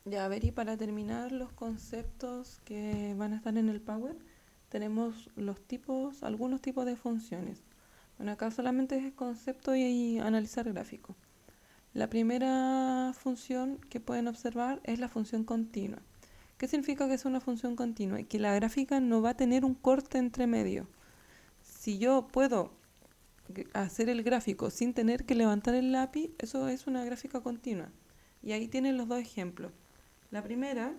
Ya, a ver, y para terminar los conceptos que van a estar en el Power, tenemos algunos tipos de funciones. Bueno, acá solamente es concepto y analizar gráfico. La primera función que pueden observar es la función continua. ¿Qué significa que es una función continua? Que la gráfica no va a tener un corte entre medio. Si yo puedo hacer el gráfico sin tener que levantar el lápiz, eso es una gráfica continua. Y ahí tienen los dos ejemplos. La primera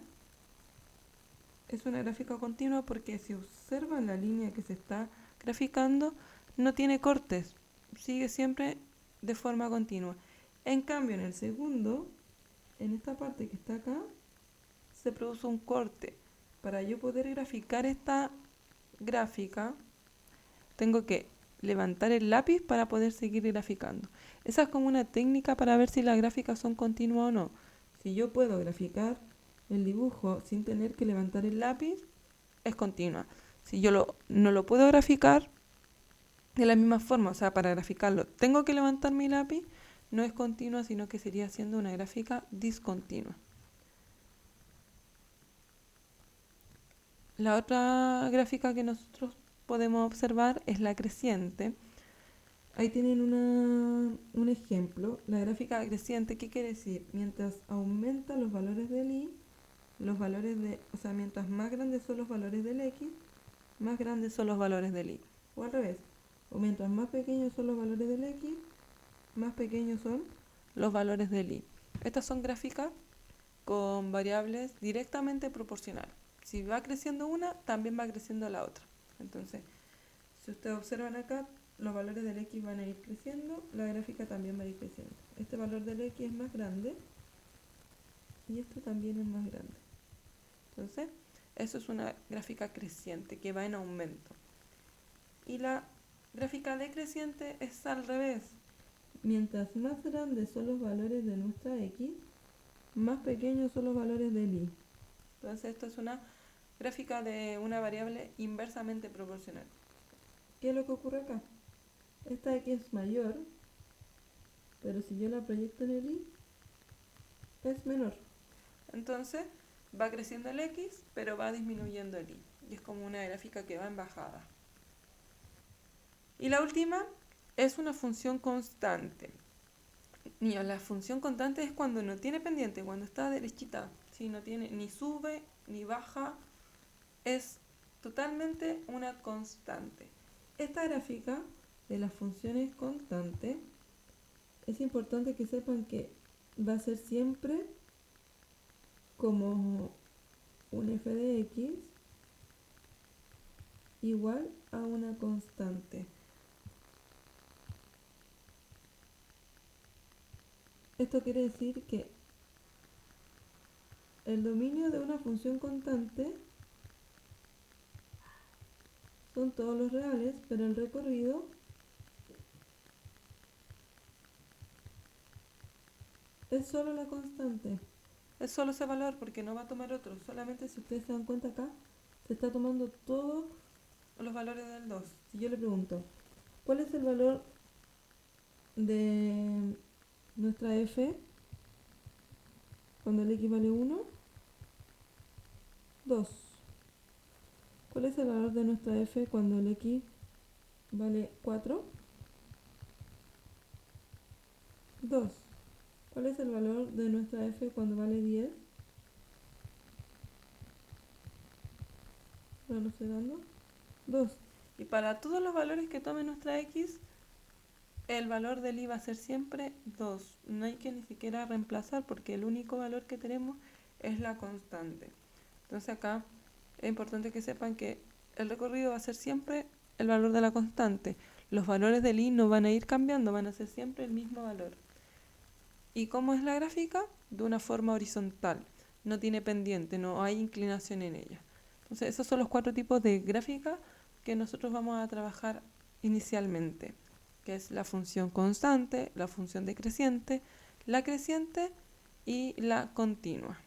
es una gráfica continua porque si observan la línea que se está graficando, no tiene cortes, sigue siempre de forma continua. En cambio, en el segundo, en esta parte que está acá, se produce un corte. Para yo poder graficar esta gráfica, tengo que levantar el lápiz para poder seguir graficando. Esa es como una técnica para ver si las gráficas son continuas o no. Si yo puedo graficar el dibujo sin tener que levantar el lápiz, es continua. Si yo no lo puedo graficar de la misma forma, o sea, para graficarlo tengo que levantar mi lápiz, no es continua, sino que sería siendo una gráfica discontinua. La otra gráfica que nosotros podemos observar es la creciente. Ahí tienen un ejemplo. La gráfica creciente, ¿qué quiere decir? Mientras aumentan los valores del y, mientras más grandes son los valores del x, más grandes son los valores del y. O al revés, o mientras más pequeños son los valores del x, más pequeños son los valores del y. Estas son gráficas con variables directamente proporcionales. Si va creciendo una, también va creciendo la otra. Entonces, si ustedes observan acá, los valores del x van a ir creciendo, la gráfica también va a ir creciendo. Este valor del x es más grande y esto también es más grande. Entonces, eso es una gráfica creciente que va en aumento. Y la gráfica decreciente es al revés. Mientras más grandes son los valores de nuestra x, más pequeños son los valores del y. Entonces, esto es una gráfica de una variable inversamente proporcional. ¿Qué es lo que ocurre acá? Esta x es mayor, pero si yo la proyecto en el y, es menor. Entonces, va creciendo el x, pero va disminuyendo el y. Y es como una gráfica que va en bajada. Y la última es una función constante. La función constante es cuando no tiene pendiente, cuando está derechita. Si no tiene ni sube ni baja, es totalmente una constante. Esta gráfica de las funciones constantes, es importante que sepan que va a ser siempre como un f de x igual a una constante. Esto quiere decir que el dominio de una función constante son todos los reales, pero el recorrido es solo la constante. Es solo ese valor porque no va a tomar otro. Solamente si ustedes se dan cuenta acá, se está tomando todos los valores del 2. Si yo le pregunto, ¿cuál es el valor de nuestra f cuando el x vale 1? 2. ¿Cuál es el valor de nuestra f cuando el x vale 4? 2. ¿Cuál es el valor de nuestra f cuando vale 10? ¿No lo estoy dando? 2. Y para todos los valores que tome nuestra x, el valor del i va a ser siempre 2. No hay que ni siquiera reemplazar porque el único valor que tenemos es la constante. Entonces acá es importante que sepan que el recorrido va a ser siempre el valor de la constante. Los valores del i no van a ir cambiando, van a ser siempre el mismo valor. ¿Y cómo es la gráfica? De una forma horizontal. No tiene pendiente, no hay inclinación en ella. Entonces esos son los 4 tipos de gráfica que nosotros vamos a trabajar inicialmente, que es la función constante, la función decreciente, la creciente y la continua.